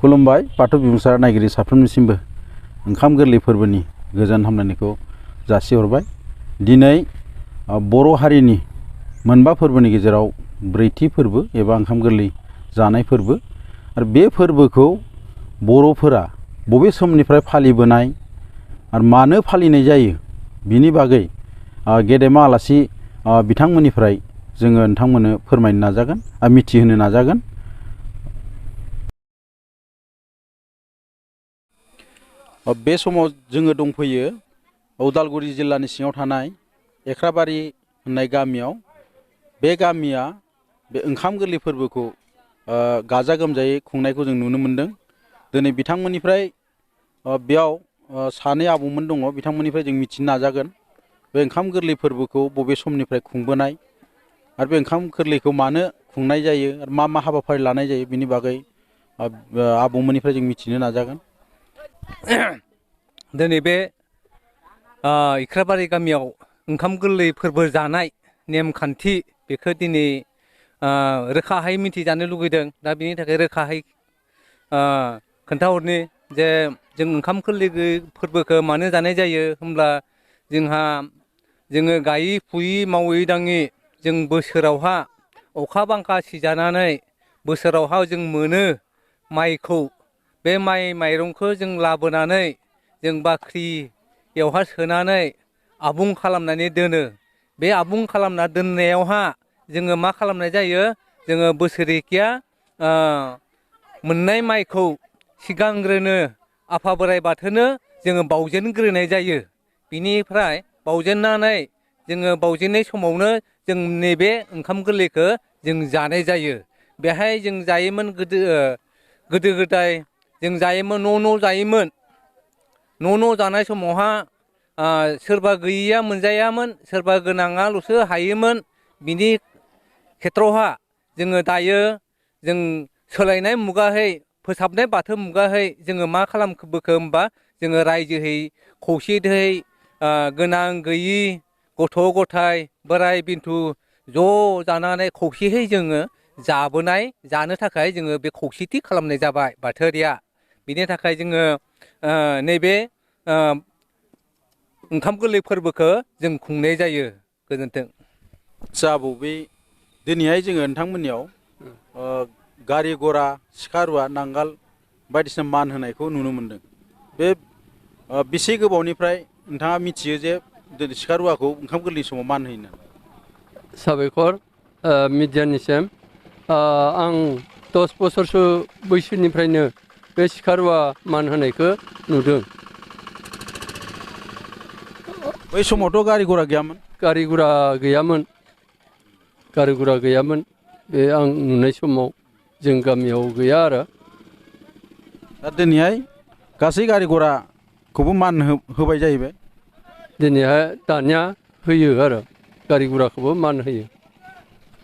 खुलुमबाय बाथौ बिबुंसार नायगिरि साफ्रोमनिसिमबो ओंखाम गोरलै फोरबोनि गोजोन हामलायनायखौ जासिहरबाय। दिनै बर' हारिनि मोनबा फोरबोनि गेजेराव ब्रैथि फोरबो एबा ओंखाम गोरलै जानाय फोरबो आरो बे फोरबोखौ बर'फोरा बबे समनिफ्राय फालिबोनाय आरो मानो फालिनाय जायो बिनि बागै गेदेमा आलासि बिथांमोननिफ्राय जोङो नोंथांमोननो फोरमायनो नाजागोन आरो मिथिहोनो नाजागोन। बे समाव जोङो दंफैयो उदालगुरि जिल्लानि सिङाव थानाय एख्राबारि होननाय गामियाव। बे गामिया बे ओंखाम गोरलै फोरबोखौ गाजा गोमजायै खुंनायखौ जों नुनो मोनदों। दिनै बिथांमोननिफ्राय बेयाव सानै आबौमोन दङ, बिथांमोननिफ्राय जों मिथिनो नाजागोन बे ओंखाम गोरलै फोरबोखौ बबे समनिफ्राय खुंबोनाय आरो बे ओंखाम गोरलैखौ मानो खुंनाय जायो आरो मा मा हाबाफारि लानाय जायो बिनि बागै आबौमोननिफ्राय जों मिथिनो नाजागोन। दिनै बे एख्राबारि गामियाव ओंखाम गोरलै फोरबो जानाय नेमखान्थि बेखौ दिनै रोखायै मिथिजानो लुगैदों। दा बिनि थाखाय रोखायै खोन्थाहरनि जे जों ओंखाम गोरलै फोरबोखौ मानो जानाय जायो होमब्ला जोङो गायै फुयै मावै दाङै जों बोसोरावहा अखा बांखा सिजानानै बोसोरावहा जों मोनो माइखौ। बे माइरंखौ जों लाबोनानै जों बाख्रियावहा सोनानै आबुं खालामनानै दोनो। बे आबुं खालामना दोननायावहा जोङो मा खालामनाय जायो, जोङो बोसोरेखिया मोननाय माइखौ सिगांग्रोनो आफा बोराइ बाथौनो जोङो बावजेनग्रोनाय जायो। बिनिफ्राय बावजेननानै जोङो बावजेननाय समावनो जों नैबे ओंखाम गोरलैखौ जों जानाय जायो। बेहाय जों जायोमोन गोदो गोदाय जों जायोमोन, न' जायोमोन। न' जानाय समावहा सोरबा गैयैया मोनजायामोन, सोरबा गोनाङाल'सो हायोमोन। बिनि खेथ्रआवहा जोङो दायो जों सोलायनाय मुगाहै फोसाबनाय बाथौ मुगाहै जोङो मा खालामबोखो होमबा जोङो रायजोहै खौसेयै गोनां गैयि गथ' गथाय बोराय बेन्थु ज' जानानै खौसेयै जोङो जानो थाखाय जोङो बे खौसेथि खालामनाय जाबाय बाथौरिया। बिनि थाखाय जोङो नैबे ओंखाम गोरलै फोरबोखौ जों खुंनाय जायो। गोजोन्थों। आदसा आबौ, बे दिनैहाय जोङो नोंथांमोननियाव गारि गरा सिखा रुवा नांगाल बायदिसिना मान होनायखौ नुनो मोनदों। बे बेसे गोबावनिफ्राय नोंथाङा मिथियो जे सिखा रुवाखौ ओंखाम गोरलै समाव मान होयो होननानै? साबायखर मिडियानिसिम। आं 10 बोसोरसो बैसोनिफ्रायनो बे सिखा रुवा मान होनायखौ नुदों। बै समावथ' गारि गरा गैयामोन? गारि गुरा गैयामोन। गारि गुरा गैयामोन बे आं नुनाय समाव जों गामियाव गैया आरो। दा दिनैहाय गासै गारि गराखौबो मान होबाय जाहैबाय? दिनैहाय दानिया होयो आरो गारि गुराखौबो मान होयो।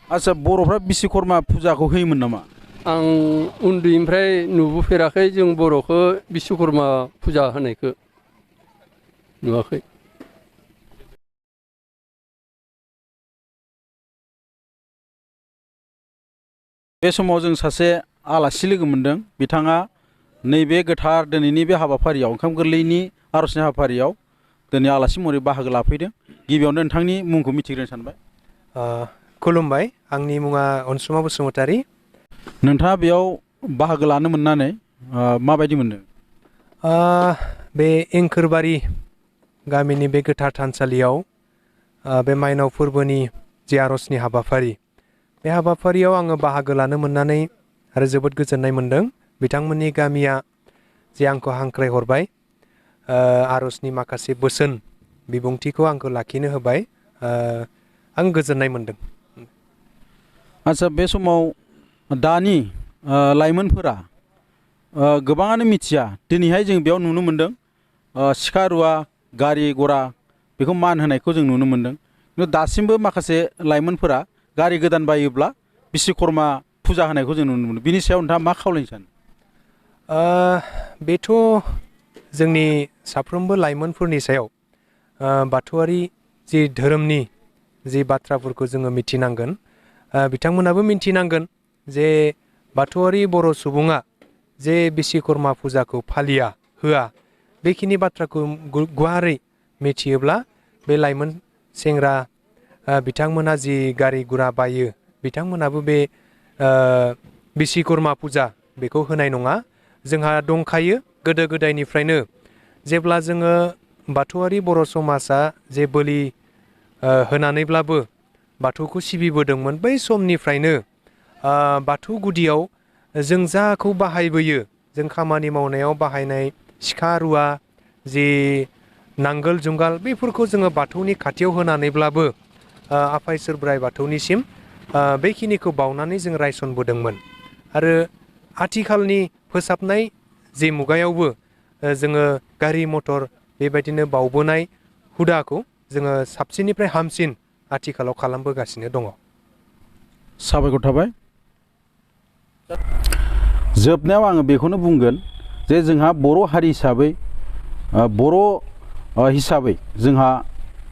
आदसा, बर'फ्रा बिश्वकर्मा फुजाखौ होयोमोन नामा? आं उन्दैनिफ्राय नुबोफेराखै जों बर'खौ बिश्वकर्मा फुजा होनायखौ नुवाखै। बे समाव जों सासे आलासि लोगो मोनदों। बिथाङा नैबे गोथार दिनैनि बे हाबाफारियाव ओंखाम गोरलैनि आर'जनि हाबाफारियाव दिनै आलासि महरै बाहागो लाफैदों। गिबियावनो नोंथांनि मुंखौ मिथिग्रोनो सानबाय। खुलुमबाय, आंनि मुङा अनसुमा बसुमतारी। नोंथाङा बेयाव बाहागो लानो मोननानै माबायदि मोनदों? बे एंखोरबारि गामिनि बे गोथार थानसालियाव बे माइनाव फोरबोनि जे आर'जनि हाबाफारि, बे हाबाफारियाव आङो बाहागो लानो मोननानै आरो जोबोद गोजोननाय मोनदों। बिथांमोननि गामिया जे आंखौ हांख्रायहरबाय, आर'जनि माखासे बोसोन बिबुंथिखौ आंखौ लाखिनो होबाय, आं गोजोननाय मोनदों। आदसा, बे समाव दानि लाइमोनफोरा गोबाङानो मिथिया। दिनैहाय जों बेयाव नुनो मोनदों सिखा रुवा गारि गरा बेखौ मान होनायखौ जों नुनो मोनदों। खिन्थु दासिमबो माखासे लाइमोनफोरा गारि गोदान बायोब्ला बिश्वकर्मा फुजा होनायखौ जों नुनो मोनो। बिनि सायाव नोंथाङा मा खावलायनो सानो? बेथ' जोंनि साफ्रोमबो लाइमोनफोरनि सायाव बाथौआरि जि धोरोमनि जि बाथ्राफोरखौ जोङो मिथिनांगोन। बिथांमोनाबो मिथिनांगोन जे बाथौआरि बर' सुबुङा जे बिश्वकर्मा फुजाखौ फालिया होआ बेखिनि बाथ्राखौ गुवारै मिथियोब्ला बे लाइमोन सेंग्रा बिथांमोना जि गारि गुरा बायो बिथांमोनाबो बे बिश्वकर्मा फुजा बेखौ होनाय नङा। जोंहा दंखायो गोदो गोदायनिफ्रायनो जेब्ला जोङो बाथौआरि बर' समाजा जे बोलि होनानैब्लाबो बाथौखौ सिबिबोदोंमोन बै समनिफ्रायनो बाथौ गुदियाव जों जाखौ बाहायबोयो जों खामानि मावनायाव बाहायनाय सिखा रुवा जि नांगोल जुंगाल बेफोरखौ जोङो बाथौनि खाथियाव होनानैब्लाबो आफा इसोर बोराइ बाथौनिसिम बेखिनिखौ बावनानै जों रायसनबोदोंमोन। आरो आथिखालनि फोसाबनाय जे मुगायावबो जोङो गारि मटर बेबायदिनो बावबोनाय हुदाखौ जोङो साबसिननिफ्राय हामसिन आथिखालाव खालामबोगासिनो दङ। साबायखर थाबाय। जोबनायाव आङो बेखौनो बुंगोन जे जोंहा बर' हारि हिसाबै बर' हिसाबै जोंहा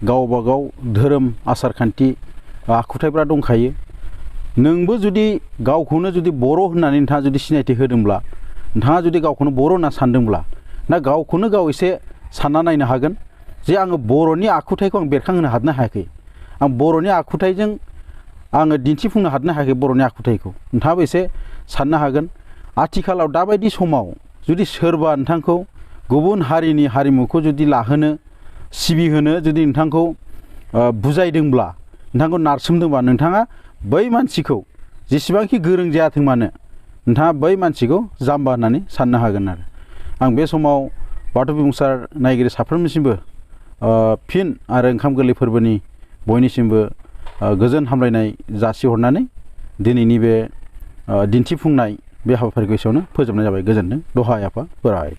गावबा गाव धोरोम आसार खान्थि आखुथायफ्रा दंखायो। नोंबो जुदि गावखौनो जुदि बर' होननानै नोंथाङा जुदि सिनायथि होदोंब्ला नोंथाङा जुदि गावखौनो बर' होनना सानदोंब्ला ना गावखौनो गाव एसे सानना नायनो हागोन जे आङो बर'नि आखुथायखौ आं बेरखांहोनो हादोंना हायाखै। आं बर'नि आखुथायजों आङो दिन्थिफुंनो हादोंना हायाखै बर'नि आखुथायखौ नोंथाङाबो एसे साननो हागोन। आथिखालाव दाबायदि समाव जुदि सोरबा नोंथांखौ गुबुन हारिनि हारिमुखौ जुदि लाहोनो सिबिहोनो जुदि नोंथांखौ बुजायदोंब्ला नोंथांखौ नारसोमदोंबा नोंथाङा बै मानसिखौ जेसेबांखि गोरों जायाथों मानो नोंथाङा बै मानसिखौ जाम्बा होननानै साननो हागोन। आरो आं बे समाव बाथौ बिबुंसार नायगिरि साफ्रोमनिसिमबो फिन आरो ओंखाम गोरलै फोरबोनि बयनिसिमबो गोजोन हामलायनाय जासिहरनानै दिनैनि बे दिन्थिफुंनाय बे हाबाफारिखौ एसेयावनो फोजोबनाय जाबाय। गोजोन्थों। दहाय आफा बोराइ।